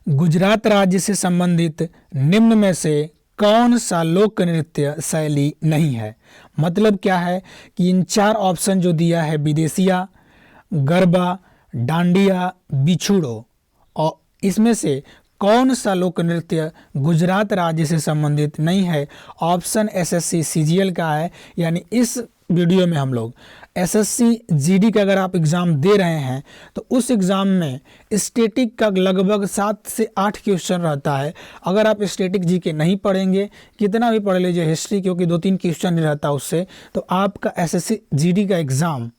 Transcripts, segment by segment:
गुजरात राज्य से संबंधित निम्न में से कौन सा लोक नृत्य शैली नहीं है। मतलब क्या है कि इन चार ऑप्शन जो दिया है, विदेशिया, गरबा, डांडिया, बिछुड़ो, और इसमें से कौन सा लोक नृत्य गुजरात राज्य से संबंधित नहीं है। ऑप्शन एसएससी सीजीएल का है। यानी इस वीडियो में हम लोग एसएससी जीडी का अगर आप एग्ज़ाम दे रहे हैं तो उस एग्ज़ाम में स्टैटिक का लगभग 7 से 8 क्वेश्चन रहता है। अगर आप स्टैटिक जीके नहीं पढ़ेंगे, कितना भी पढ़ लीजिए हिस्ट्री, क्योंकि 2-3 क्वेश्चन नहीं रहता उससे, तो आपका एसएससी जीडी का एग्ज़ाम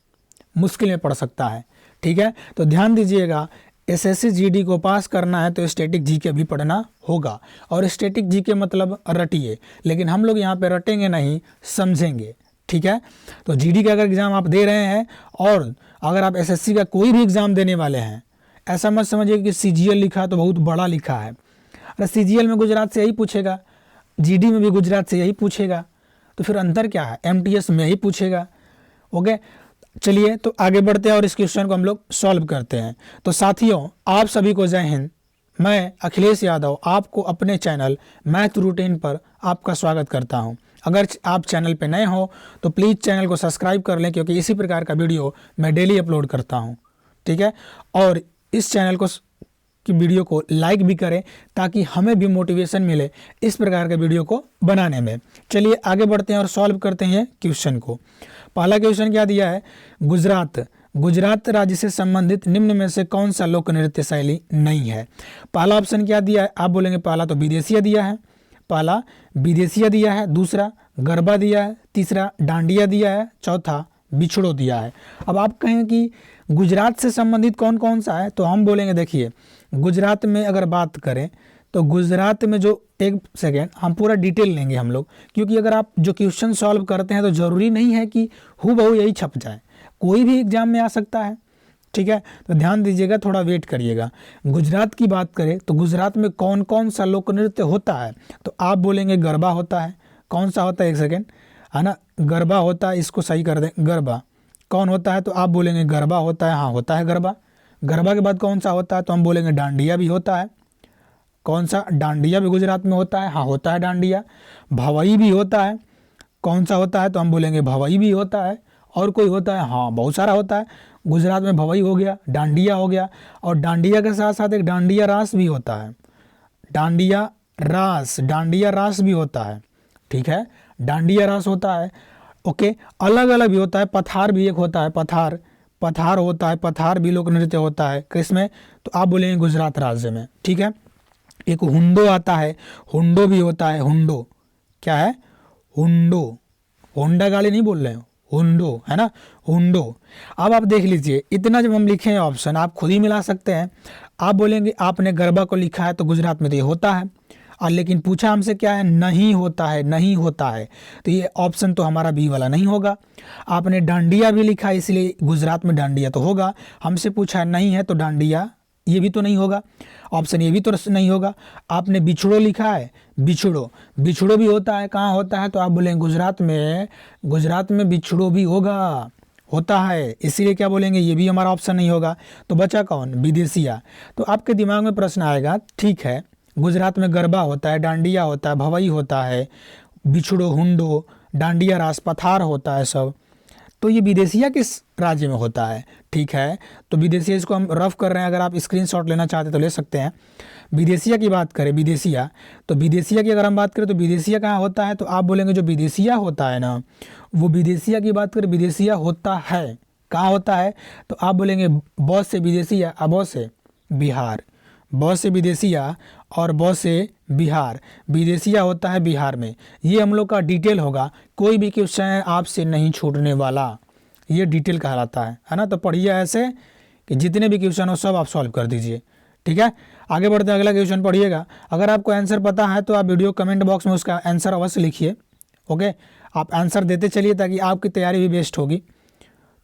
मुश्किल में पड़ सकता है। ठीक है, तो ध्यान दीजिएगा, एसएससी जीडी को पास करना है तो स्टैटिक जीके भी पढ़ना होगा। और स्टैटिक जीके मतलब रटिए, लेकिन हम लोग यहाँ पे रटेंगे नहीं, समझेंगे। ठीक है, तो जीडी का अगर एग्ज़ाम आप दे रहे हैं और अगर आप एसएससी का कोई भी एग्ज़ाम देने वाले हैं, ऐसा मत समझिए कि सीजीएल लिखा तो बहुत बड़ा लिखा है। अरे सीजीएल में गुजरात से यही पूछेगा, जीडी में भी गुजरात से यही पूछेगा, तो फिर अंतर क्या है, एमटीएस में यही पूछेगा। ओके, चलिए तो आगे बढ़ते हैं और इस क्वेश्चन को हम लोग सॉल्व करते हैं। तो साथियों, आप सभी को जय हिंद। मैं अखिलेश यादव आपको अपने चैनल मैथ रूटीन पर आपका स्वागत करता हूं। अगर आप चैनल पे नए हो तो प्लीज़ चैनल को सब्सक्राइब कर लें, क्योंकि इसी प्रकार का वीडियो मैं डेली अपलोड करता हूं। ठीक है, और इस चैनल को की वीडियो को लाइक भी करें ताकि हमें भी मोटिवेशन मिले इस प्रकार के वीडियो को बनाने में। चलिए आगे बढ़ते हैं और सॉल्व करते हैं क्वेश्चन को। पहला क्वेश्चन क्या दिया है, गुजरात राज्य से संबंधित निम्न में से कौन सा लोक नृत्य शैली नहीं है। पहला ऑप्शन क्या दिया है, आप बोलेंगे पहला तो विदेशिया दिया है, पहला विदेशिया दिया है, दूसरा गरबा दिया है, तीसरा डांडिया दिया है, चौथा बिछड़ो दिया है। अब आप कहें कि गुजरात से संबंधित कौन कौन सा है, तो हम बोलेंगे देखिए, गुजरात में अगर बात करें तो गुजरात में जो, एक सेकेंड हम पूरा डिटेल लेंगे हम लोग, क्योंकि अगर आप जो क्वेश्चन सॉल्व करते हैं तो ज़रूरी नहीं है कि हूबहू यही छप जाए, कोई भी एग्जाम में आ सकता है। ठीक है, तो ध्यान दीजिएगा, थोड़ा वेट करिएगा। गुजरात की बात करें तो गुजरात में कौन कौन सा लोक नृत्य होता है, तो आप बोलेंगे गरबा होता है। कौन सा होता है, एक सेकेंड, है ना, गरबा होता है, इसको सही कर दें, गरबा कौन होता है, तो आप बोलेंगे गरबा होता है, हाँ होता है गरबा। गरबा के बाद कौन सा होता है, तो हम बोलेंगे डांडिया भी होता है। कौन सा, डांडिया भी गुजरात में होता है, हाँ होता है डांडिया। भवई भी होता है, कौन सा होता है, तो हम बोलेंगे भवई भी होता है। और कोई होता है, हाँ बहुत सारा होता है। गुजरात में भवई हो गया, डांडिया हो गया, और डांडिया के साथ साथ एक डांडिया रास भी होता है। डांडिया रास भी होता है। ठीक है, डांडिया रास होता है। ओके, अलग अलग भी होता है, पथार भी एक होता है, पथार होता है, पथार भी लोक नृत्य होता है। किसमें, तो आप बोलेंगे गुजरात राज्य में। ठीक है, एक हुंडो आता है, हुंडो भी होता है। हुंडो क्या है, हुंडो, होंडा गाड़ी नहीं बोल रहे हो, हुंडो है ना, हुंडो। अब आप देख लीजिए, इतना जब हम लिखे हैं ऑप्शन आप खुद ही मिला सकते हैं। आप बोलेंगे आपने गरबा को लिखा है तो गुजरात में तो ये होता है, और लेकिन पूछा हमसे क्या है, नहीं होता है, नहीं होता है, तो ये ऑप्शन तो हमारा बी वाला नहीं होगा। आपने डांडिया भी लिखा है, इसलिए गुजरात में डांडिया तो होगा। हमसे पूछा नहीं है तो डांडिया, ये भी तो नहीं होगा, ऑप्शन ये भी तो नहीं होगा। आपने बिछड़ो लिखा है, बिछड़ो भी होता है, कहाँ होता है, तो आप बोलेंगे गुजरात में बिछड़ो भी होता है, इसीलिए क्या बोलेंगे, ये भी हमारा ऑप्शन नहीं होगा। तो बचा कौन, विदेशिया। तो आपके दिमाग में प्रश्न आएगा, ठीक है गुजरात में गरबा होता है, डांडिया होता है, भवई होता है, बिछड़ो, हुंडो, डांडिया रास, पथार होता है सब, तो ये विदेशिया किस राज्य में होता है। ठीक है, तो विदेशिया, इसको हम रफ कर रहे हैं, अगर आप स्क्रीनशॉट लेना चाहते तो ले सकते हैं। विदेशिया की बात करें, विदेशिया, तो विदेशिया की अगर हम बात करें तो विदेशिया कहाँ होता है, तो आप बोलेंगे जो विदेशिया होता है ना, वो विदेशिया की बात करें, विदेशिया होता है, कहाँ होता है, तो आप बोलेंगे ब से विदेशिया, अब से बिहार, ब से विदेशिया और ब से बिहार, विदेशिया होता है बिहार में। ये हम लोग का डिटेल होगा, कोई भी क्वेश्चन आपसे नहीं छूटने वाला, ये डिटेल कहलाता है ना। तो पढ़िए ऐसे कि जितने भी क्वेश्चन हो सब आप सॉल्व कर दीजिए। ठीक है, आगे बढ़ते हैं, अगला क्वेश्चन पढ़िएगा। अगर आपको आंसर पता है तो आप वीडियो कमेंट बॉक्स में उसका आंसर अवश्य लिखिए। ओके, आप आंसर देते चलिए ताकि आपकी तैयारी भी बेस्ट होगी।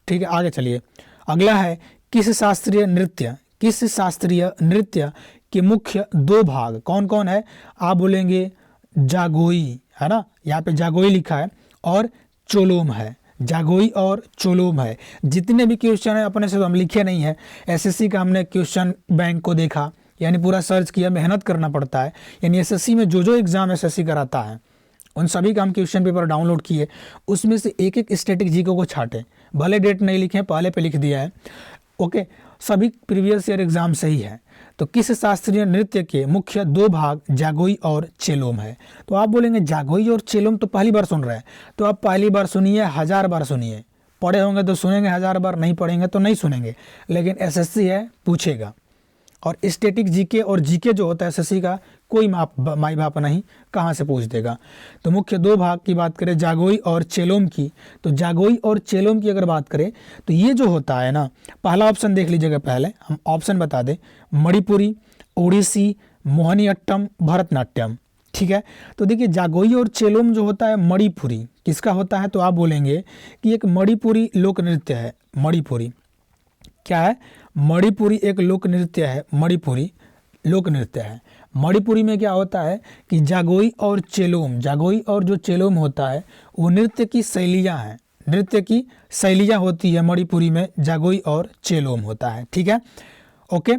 ठीक है, आगे चलिए। अगला है, किस शास्त्रीय नृत्य के मुख्य 2 भाग कौन कौन है। आप बोलेंगे जागोई, है ना, यहाँ पे जागोई लिखा है, और चोलोम है, जागोई और चोलोम है। जितने भी क्वेश्चन है अपने से तो हम लिखे नहीं है, एसएससी का हमने क्वेश्चन बैंक को देखा, यानी पूरा सर्च किया, मेहनत करना पड़ता है। यानी एसएससी में जो एग्ज़ाम एसएससी कराता है उन सभी का हम क्वेश्चन पेपर डाउनलोड किए, उसमें से एक एक स्टैटिक जीके को छाटे, भले डेट नहीं लिखे, पहले पे लिख दिया है। ओके, सभी प्रीवियस ईयर एग्जाम सही है। तो किस शास्त्रीय नृत्य के मुख्य दो भाग जागोई और चेलोम है? तो आप बोलेंगे जागोई और चेलोम तो पहली बार सुन रहे हैं। तो आप पहली बार सुनिए, 1000 बार सुनिए, पढ़े होंगे तो सुनेंगे 1000 बार, नहीं पढ़ेंगे तो नहीं सुनेंगे, लेकिन एसएससी है, पूछेगा। और स्टैटिक जीके और जीके जो होता है एसएससी का, कोई माई बाप नहीं, कहाँ से पूछ देगा। तो मुख्य दो भाग की बात करें जागोई और चेलोम की, तो जागोई और चेलोम की अगर बात करें तो ये जो होता है ना, पहला ऑप्शन देख लीजिएगा, पहले हम ऑप्शन बता दें, मणिपुरी, ओडिसी, मोहिनीअट्टम, भरतनाट्यम। ठीक है, तो देखिए जागोई और चेलोम जो होता है मणिपुरी किसका होता है? तो आप बोलेंगे कि एक मणिपुरी लोक नृत्य है। मणिपुरी क्या है? मणिपुरी एक लोक नृत्य है, मणिपुरी लोक नृत्य है। मणिपुरी में क्या होता है कि जागोई और चेलोम, जागोई और जो चेलोम होता है वो नृत्य की शैलियाँ हैं, नृत्य की शैलियाँ होती है मणिपुरी में, जागोई और चेलोम होता है। ठीक है, ओके,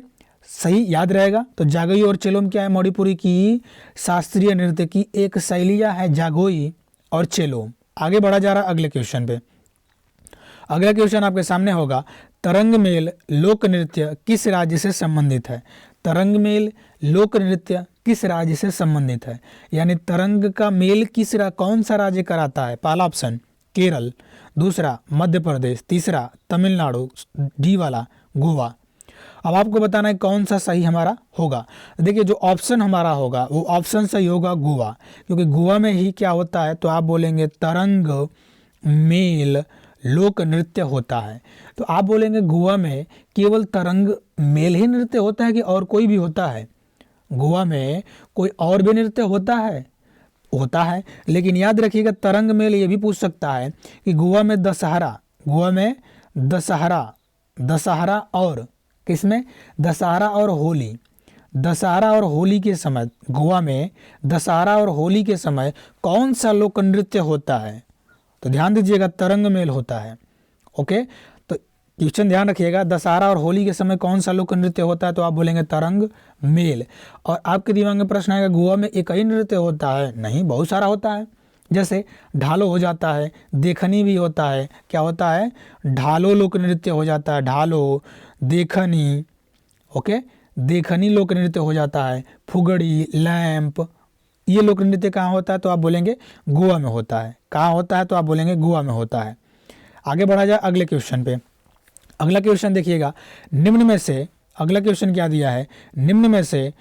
सही याद रहेगा। तो जागोई और चेलोम क्या है? मणिपुरी की शास्त्रीय नृत्य की एक शैलियाँ है जागोई और चेलोम। आगे बढ़ा जा रहा अगले क्वेश्चन पे। अगला क्वेश्चन आपके सामने होगा, तरंग मेल लोक नृत्य किस राज्य से संबंधित है? तरंग मेल लोक नृत्य किस राज्य से संबंधित है? यानी तरंग का मेल कौन सा राज्य कराता है? पहला ऑप्शन केरल, दूसरा मध्य प्रदेश, तीसरा तमिलनाडु, डी वाला गोवा। अब आपको बताना है कौन सा सही हमारा होगा। देखिए जो ऑप्शन हमारा होगा वो ऑप्शन सही होगा गोवा, क्योंकि गोवा में ही क्या होता है, तो आप बोलेंगे तरंग मेल लोक नृत्य होता है। तो आप बोलेंगे गोवा में केवल तरंग मेल ही नृत्य होता है कि और कोई भी होता है? गोवा में कोई और भी नृत्य होता है? होता है, लेकिन याद रखिएगा तरंग मेल ये भी पूछ सकता है कि गोवा में दशहरा, गोवा में दशहरा और किसमें? दशहरा और होली, दशहरा और होली के समय, गोवा में दशहरा और होली के समय कौन सा लोक नृत्य होता है? तो ध्यान दीजिएगा तरंग मेल होता है। ओके, तो क्वेश्चन ध्यान रखिएगा, दशहरा और होली के समय कौन सा लोक नृत्य होता है? तो आप बोलेंगे तरंग मेल। और आपके दिमाग में प्रश्न आएगा गोवा में एक ही नृत्य होता है? नहीं, बहुत सारा होता है। जैसे ढालो हो जाता है, देखनी भी होता है। क्या होता है? ढालो लोक नृत्य हो जाता है, ढालो, देखनी। ओके, देखनी लोक नृत्य हो जाता है, फुगड़ी, लैंप, ये लोक नृत्य कहाँ होता है? तो आप बोलेंगे गोवा में होता है। कहाँ होता है? तो आप बोलेंगे गोवा में होता है। आगे बढ़ा जाए अगले क्वेश्चन पे। अगला क्वेश्चन देखिएगा, निम्न में से, अगला क्वेश्चन क्या दिया है, निम्न में से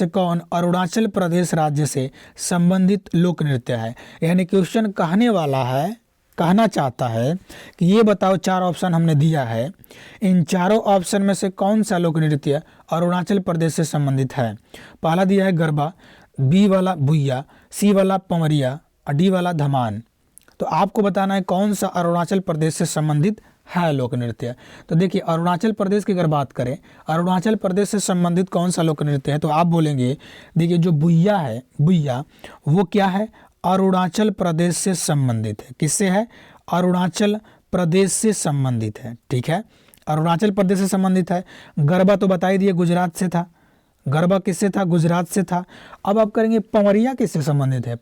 कौन अरुणाचल प्रदेश राज्य से संबंधित लोक नृत्य है? यानी क्वेश्चन कहना चाहता है कि ये बताओ, चार ऑप्शन हमने दिया है, इन चारों ऑप्शन में से कौन सा लोक नृत्य अरुणाचल प्रदेश से संबंधित है? पहला दिया है गरबा, बी वाला बुइया, सी वाला पमरिया और डी वाला धमान। तो आपको बताना है कौन सा अरुणाचल प्रदेश से संबंधित है लोक नृत्य। तो देखिए अरुणाचल प्रदेश की अगर बात करें, अरुणाचल प्रदेश से संबंधित कौन सा लोक नृत्य है, तो आप बोलेंगे देखिए जो बुइया है, बुइया वो क्या है? अरुणाचल प्रदेश से संबंधित है। किससे है? अरुणाचल प्रदेश से संबंधित है। ठीक है, अरुणाचल प्रदेश से संबंधित है। गरबा तो बता ही दिए गुजरात से था, गरबा किससे था? गुजरात से था। अब आप करेंगे पमरिया किससे संबंधित है?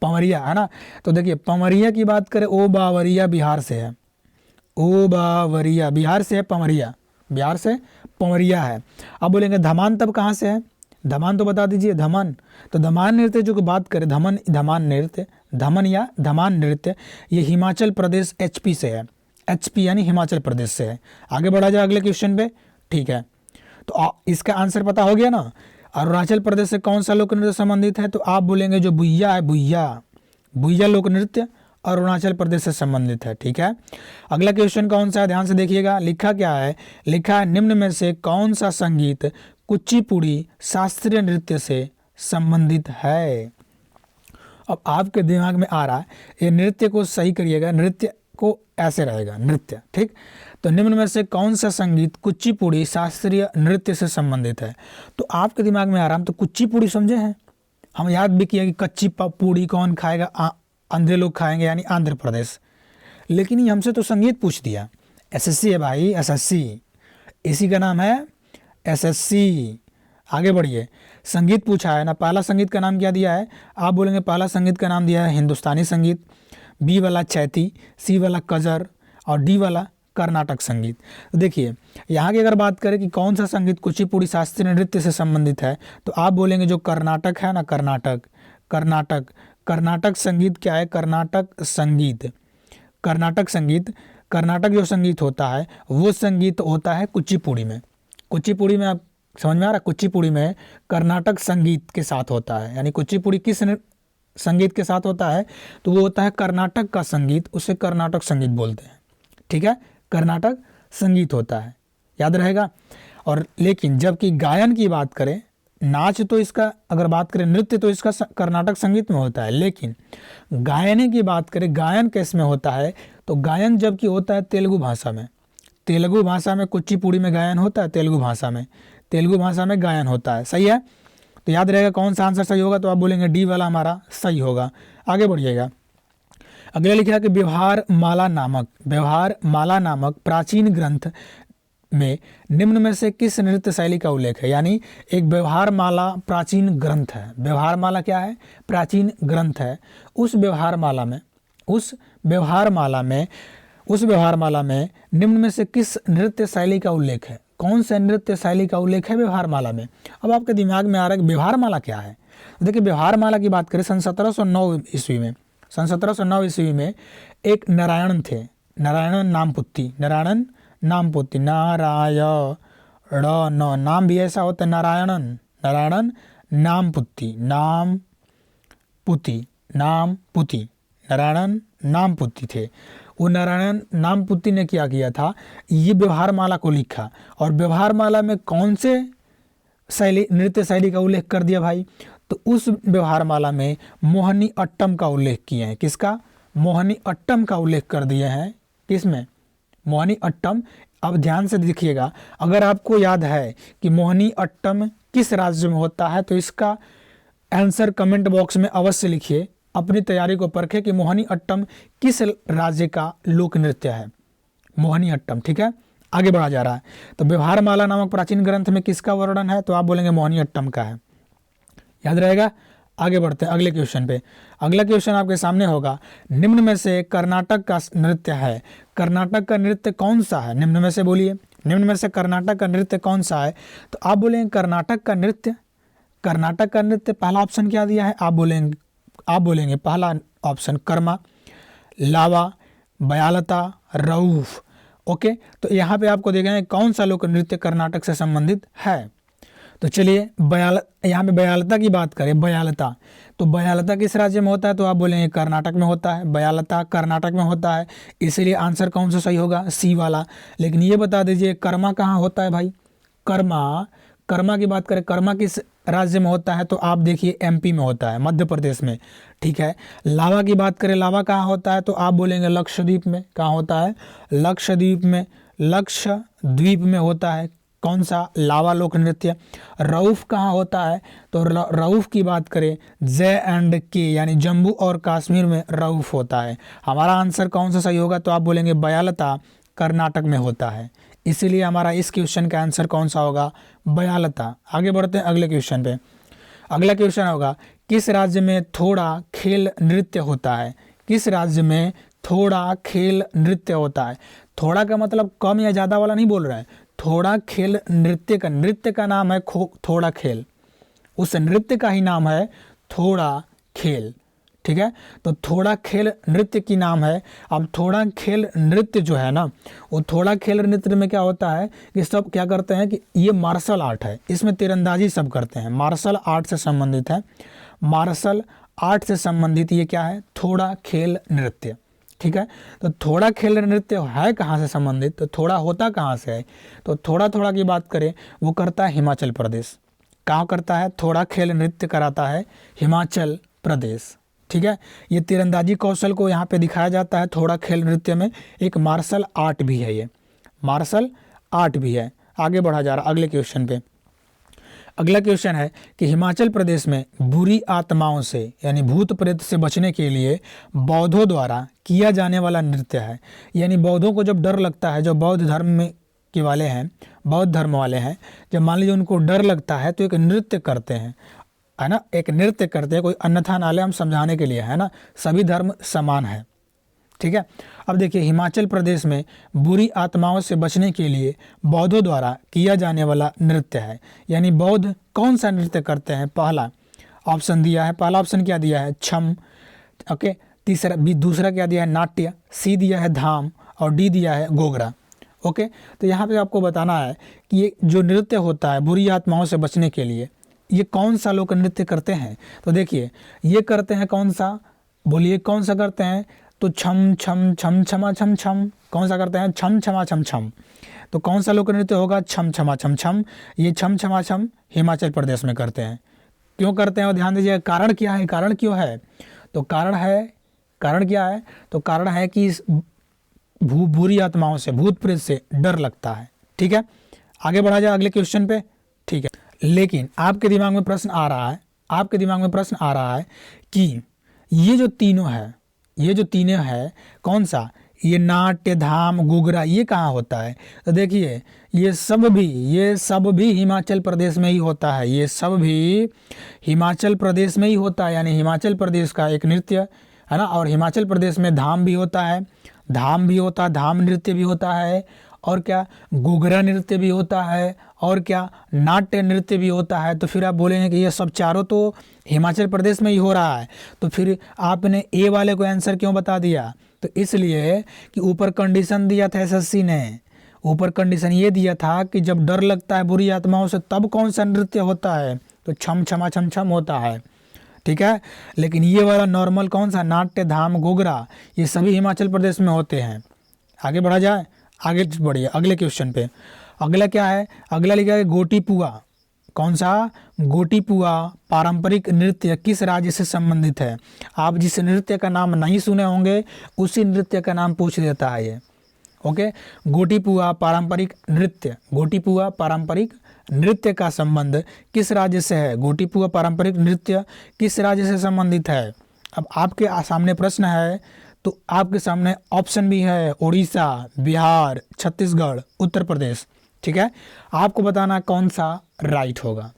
पमरिया है ना। तो देखिए पमरिया की बात करें, ओ बावरिया बिहार से है, ओ बावरिया बिहार से है, पमरिया बिहार से पमरिया है। अब बोलेंगे धमान तब कहाँ से है? धमान तो बता दीजिए, धमन। तो धमान नृत्य जो बात करें, धमान नृत्य ये हिमाचल प्रदेश एचपी से है, एचपी यानी हिमाचल प्रदेश से है। आगे बढ़ा जाए अगले क्वेश्चन पे। ठीक है, तो इसका आंसर पता हो गया ना, अरुणाचल प्रदेश से कौन सा लोक नृत्य संबंधित है? तो आप बोलेंगे जो बुइया है, बुइया लोक नृत्य अरुणाचल प्रदेश से संबंधित है। ठीक है, अगला क्वेश्चन कौन सा है? ध्यान से देखिएगा, लिखा क्या है? लिखा है निम्न में से कौन सा संगीत कुचिपुड़ी शास्त्रीय नृत्य से संबंधित है? अब आपके दिमाग में आ रहा है, ये नृत्य को सही करिएगा, नृत्य को ऐसे रहेगा, नृत्य। ठीक, तो निम्न में से कौन सा संगीत कुचिपुड़ी शास्त्रीय नृत्य से संबंधित है? तो आपके दिमाग में आ रहा है, हम तो कुचिपुड़ी समझे हैं, हम याद भी किया कि कच्ची पूड़ी कौन खाएगा? अंधे लोग खाएंगे, यानी आंध्र प्रदेश। लेकिन ये हमसे तो संगीत पूछ दिया। एसएससी है भाई, एसएससी, इसी का नाम है एसएससी। आगे बढ़िए, संगीत पूछा है ना, पहला संगीत का नाम क्या दिया है, आप बोलेंगे पहला संगीत का नाम दिया है हिंदुस्तानी संगीत, बी वाला चैती, सी वाला कजर और डी वाला कर्नाटक संगीत। तो देखिए यहाँ की अगर बात करें कि कौन सा संगीत कुचिपुड़ी शास्त्रीय नृत्य से संबंधित है, तो आप बोलेंगे जो कर्नाटक है ना, कर्नाटक कर्नाटक कर्नाटक संगीत क्या है, कर्नाटक संगीत, कर्नाटक संगीत, कर्नाटक जो संगीत होता है वो संगीत होता है कुचिपुड़ी में। कुचिपुड़ी में आप समझ में आ रहा है, कुचिपुड़ी में कर्नाटक संगीत के साथ होता है, यानी कुचिपुड़ी किस संगीत के साथ होता है, तो वो होता है कर्नाटक का संगीत, उसे कर्नाटक संगीत बोलते हैं। ठीक है, कर्नाटक संगीत होता है, याद रहेगा। और लेकिन जबकि गायन की बात करें, नाच तो इसका अगर बात करें, नृत्य तो इसका कर्नाटक संगीत में होता है, लेकिन गायने की बात करें, गायन किस में होता है, तो गायन जबकि होता है तेलुगु भाषा में, तेलुगु भाषा में कुचिपुड़ी में गायन होता है, तेलुगु भाषा में, तेलुगु भाषा में गायन होता है। सही है, तो याद रहेगा कौन सा आंसर सही होगा, तो आप बोलेंगे डी वाला हमारा सही होगा। आगे बढ़िएगा, अगला लिखा है कि व्यवहार माला नामक प्राचीन ग्रंथ में निम्न में से किस नृत्य शैली का उल्लेख है। यानी एक व्यवहार माला प्राचीन ग्रंथ है, व्यवहार माला क्या है, प्राचीन ग्रंथ है। उस व्यवहार माला में निम्न में से किस नृत्य शैली का उल्लेख है, कौन से नृत्य शैली का उल्लेख है व्यवहार माला में। अब आपके दिमाग में आ रहा है कि व्यवहार माला क्या है। देखिए व्यवहार माला की बात करें, सन 1709 ईस्वी में एक नारायण थे, नारायण नामपुत्ती, नारायण नाम भी ऐसा होता है, नारायण नारायण नामपुत्ती थे। वो नारायण नामपुत्ती ने क्या किया था, ये व्यवहार माला को लिखा, और व्यवहार माला में कौन से नृत्य शैली का उल्लेख कर दिया भाई, तो उस व्यवहार माला में मोहिनी अट्टम का उल्लेख किए हैं। किसका, मोहिनी अट्टम का उल्लेख कर दिए हैं। किसमें, मोहिनी अट्टम। अब ध्यान से देखिएगा, अगर आपको याद है कि मोहिनी अट्टम किस राज्य में होता है, तो इसका आंसर कमेंट बॉक्स में अवश्य लिखिए, अपनी तैयारी को परखें कि मोहिनी अट्टम किस राज्य का लोक नृत्य है, मोहिनी अट्टम। ठीक है, आगे बढ़ा जा रहा है। तो व्यवहार माला नामक प्राचीन ग्रंथ में किसका वर्णन है, तो आप बोलेंगे मोहिनी अट्टम का है, याद रहेगा। आगे बढ़ते हैं अगले क्वेश्चन पे। अगला क्वेश्चन आपके सामने होगा, निम्न में से कर्नाटक का नृत्य है, कर्नाटक का नृत्य कौन सा है, निम्न में से बोलिए, निम्न में से कर्नाटक का नृत्य कौन सा है, तो आप बोलेंगे कर्नाटक का नृत्य, कर्नाटक का नृत्य पहला ऑप्शन क्या दिया है, आप बोलेंगे पहला ऑप्शन कर्मा, लावा, बयालता, रऊफ। ओके, तो यहाँ पे आपको देखेंगे कौन सा लोक नृत्य कर्नाटक से संबंधित है। तो चलिए यहाँ पे बयालता की बात करें, बयालता, तो बयालता किस राज्य में होता है, तो आप बोलेंगे कर्नाटक में होता है, बयालता कर्नाटक में होता है, इसीलिए आंसर कौन सा सही होगा, सी वाला। लेकिन ये बता दीजिए कर्मा कहाँ होता है भाई, कर्मा की बात करें, कर्मा किस राज्य में होता है, तो आप देखिए एमपी में होता है, मध्य प्रदेश में। ठीक है, लावा की बात करें, लावा कहाँ होता है, तो आप बोलेंगे लक्षद्वीप में। कहाँ होता है, लक्षद्वीप में होता है। कौन सा, लावा लोक नृत्य। रऊफ कहाँ होता है, तो रऊफ की बात करें J&K यानी जम्मू और कश्मीर में रऊफ होता है। हमारा आंसर कौन सा सही होगा, तो आप बोलेंगे बयालता कर्नाटक में होता है, इसीलिए हमारा इस क्वेश्चन का आंसर कौन सा होगा, बयालता। आगे बढ़ते हैं अगले क्वेश्चन पे। अगला क्वेश्चन होगा, किस राज्य में थोड़ा खेल नृत्य होता है, किस राज्य में थोड़ा खेल नृत्य होता है। थोड़ा का मतलब कम या ज़्यादा वाला नहीं बोल रहा है, थोड़ा खेल नृत्य का नाम है थोड़ा खेल, उस नृत्य का ही नाम है थोड़ा खेल। ठीक है, तो थोड़ा खेल नृत्य की नाम है। अब थोड़ा खेल नृत्य जो है ना, वो थोड़ा खेल नृत्य में क्या होता है कि सब क्या करते हैं कि ये मार्शल आर्ट है, इसमें तीरंदाजी सब करते हैं, मार्शल आर्ट से संबंधित है, मार्शल आर्ट से संबंधित ये क्या है, थोड़ा खेल नृत्य। ठीक है, तो थोड़ा खेल नृत्य है कहाँ से संबंधित, तो थोड़ा होता कहाँ से है, तो थोड़ा की बात करें वो करता है हिमाचल प्रदेश। कहाँ करता है, थोड़ा खेल नृत्य कराता है हिमाचल प्रदेश। ठीक है, ये तीरंदाजी कौशल को यहाँ पे दिखाया जाता है थोड़ा खेल नृत्य में, एक मार्शल आर्ट भी है, ये मार्शल आर्ट भी है। आगे बढ़ा जा रहा अगले क्वेश्चन पे। अगला क्वेश्चन है कि हिमाचल प्रदेश में बुरी आत्माओं से यानी भूत प्रेत से बचने के लिए बौद्धों द्वारा किया जाने वाला नृत्य है। यानी बौद्धों को जब डर लगता है, जो बौद्ध धर्म में के वाले हैं बौद्ध धर्म वाले हैं, जब मान लीजिए उनको डर लगता है तो एक नृत्य करते हैं, है ना, एक नृत्य करते हैं, कोई अन्यथा ना ले, हम समझाने के लिए, है ना, सभी धर्म समान है, ठीक है। अब देखिए हिमाचल प्रदेश में बुरी आत्माओं से बचने के लिए बौद्धों द्वारा किया जाने वाला नृत्य है, यानी बौद्ध कौन सा नृत्य करते हैं, पहला ऑप्शन दिया है, पहला ऑप्शन क्या दिया है, छम, ओके, तीसरा बी, दूसरा क्या दिया है, नाट्य, सी दिया है धाम, और डी दिया है गोगरा, ओके। तो यहाँ पे आपको बताना है कि ये जो नृत्य होता है बुरी आत्माओं से बचने के लिए, ये कौन सा लोक नृत्य करते हैं, तो देखिए ये करते हैं कौन सा, बोलिए कौन सा करते हैं, तो छम छम छम छमा छम छम, कौन सा करते हैं, छम छमा छम छम। तो कौन सा लोक नृत्य होगा, छम छमा छम छम। ये छम छमा छम हिमाचल प्रदेश में करते हैं। क्यों करते हैं और ध्यान दीजिए, कारण क्या है, कारण क्यों है, तो कारण क्या है, तो कारण है कि इस बुरी आत्माओं से, भूत प्रेत से डर लगता है, ठीक है। आगे बढ़ा जाए अगले क्वेश्चन पे, ठीक है। लेकिन आपके दिमाग में प्रश्न आ रहा है, कि ये जो तीनों है कौन सा, ये नाट्य, धाम, गोगरा, ये कहाँ होता है, तो देखिए ये सब भी हिमाचल प्रदेश में ही होता है, ये सब भी हिमाचल प्रदेश में ही होता है, यानी हिमाचल प्रदेश का एक नृत्य है ना। और हिमाचल प्रदेश में धाम भी होता है, धाम नृत्य भी होता है, और क्या गोगरा नृत्य भी होता है, और क्या नाट्य नृत्य भी होता है। तो फिर आप बोलेंगे कि ये सब चारों तो हिमाचल प्रदेश में ही हो रहा है, तो फिर आपने ए वाले को आंसर क्यों बता दिया, तो इसलिए कि ऊपर कंडीशन दिया था एसएससी ने, ऊपर कंडीशन ये दिया था कि जब डर लगता है बुरी आत्माओं से तब कौन सा नृत्य होता है, तो छम छमा छम छम होता है, ठीक है। लेकिन ये वाला नॉर्मल कौन सा, नाट्य, धाम, गोगरा, ये सभी हिमाचल प्रदेश में होते हैं। आगे बढ़ा जाए, आगे बढ़िए अगले क्वेश्चन पे। अगला क्या है, अगला लिखा है गोटी पुआ। कौन सा, गोटी पुआ पारंपरिक नृत्य किस राज्य से संबंधित है। आप जिस नृत्य का नाम नहीं सुने होंगे उसी नृत्य का नाम पूछ देता है ये, ओके। गोटी पुआ पारंपरिक नृत्य का संबंध किस राज्य से है, गोटी पुआ पारंपरिक नृत्य किस राज्य से संबंधित है। अब आपके सामने प्रश्न है, तो आपके सामने ऑप्शन भी है, उड़ीसा, बिहार, छत्तीसगढ़, उत्तर प्रदेश, ठीक है। आपको बताना कौन सा राइट होगा,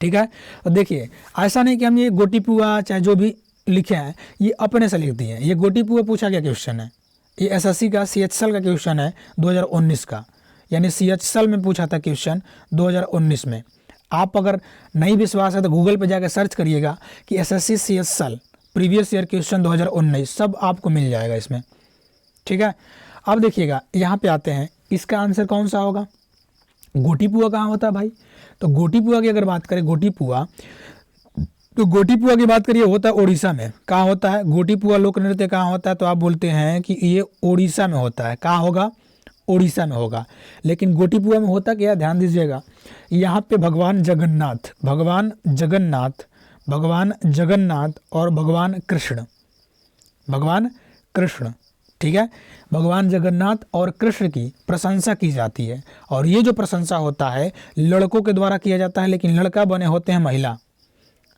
ठीक है। तो देखिए ऐसा नहीं कि हम ये गोटी पुआ चाहे जो भी लिखे हैं ये अपने से लिख दिए हैं। ये गोटी पुआ पूछा गया क्वेश्चन है, ये एसएससी का सीएचएसएल का क्वेश्चन है 2019 का, यानी सीएचएसएल में पूछा था क्वेश्चन 2019 में। आप अगर नहीं विश्वास है तो गूगल पे जाकर सर्च करिएगा कि SSC CHSL previous year question 2019, सब आपको मिल जाएगा इसमें, ठीक है। अब देखिएगा यहाँ पे आते हैं, इसका आंसर कौन सा होगा, गोटी पुआ कहाँ होता है भाई, तो गोटी पुआ की अगर बात करें, गोटी पुआ की बात करिए होता है उड़ीसा में। कहाँ होता है गोटी पुआ लोक नृत्य, कहाँ होता है, तो आप बोलते हैं कि ये उड़ीसा में होता है। कहाँ होगा, उड़ीसा में होगा। लेकिन गोटी पुआ में होता क्या, ध्यान दीजिएगा, यहाँ पे भगवान जगन्नाथ और भगवान कृष्ण, ठीक है, भगवान जगन्नाथ और कृष्ण की प्रशंसा की जाती है। और ये जो प्रशंसा होता है लड़कों के द्वारा किया जाता है, लेकिन लड़का बने होते हैं महिला,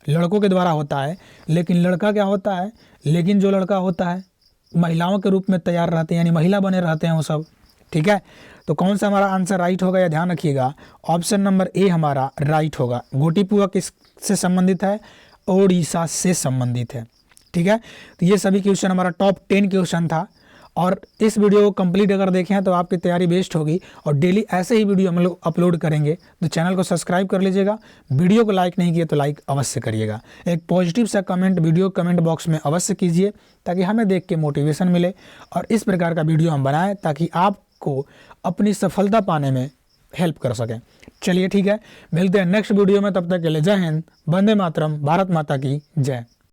लड़कों के द्वारा होता है, लेकिन लड़का क्या होता है, लेकिन जो लड़का होता है महिलाओं के रूप में तैयार रहते हैं, यानी महिला बने रहते हैं वो सब, ठीक है। तो कौन सा हमारा आंसर राइट होगा, या ध्यान रखिएगा ऑप्शन नंबर ए हमारा राइट होगा। गोटी पुआ किस से संबंधित है, ओडिशा से संबंधित है, ठीक है। तो ये सभी क्वेश्चन हमारा टॉप 10 क्वेश्चन था, और इस वीडियो को कंप्लीट अगर देखें हैं तो आपकी तैयारी बेस्ट होगी। और डेली ऐसे ही वीडियो हम लोग अपलोड करेंगे, तो चैनल को सब्सक्राइब कर लीजिएगा। वीडियो को लाइक नहीं किया तो लाइक अवश्य करिएगा। एक पॉजिटिव सा कमेंट वीडियो कमेंट बॉक्स में अवश्य कीजिए, ताकि हमें देख के मोटिवेशन मिले और इस प्रकार का वीडियो हम बनाएं ताकि आपको अपनी सफलता पाने में हेल्प कर सकें। चलिए ठीक है, मिलते हैं नेक्स्ट वीडियो में, तब तक के लिए जय हिंद, वंदे मातरम, भारत माता की जय।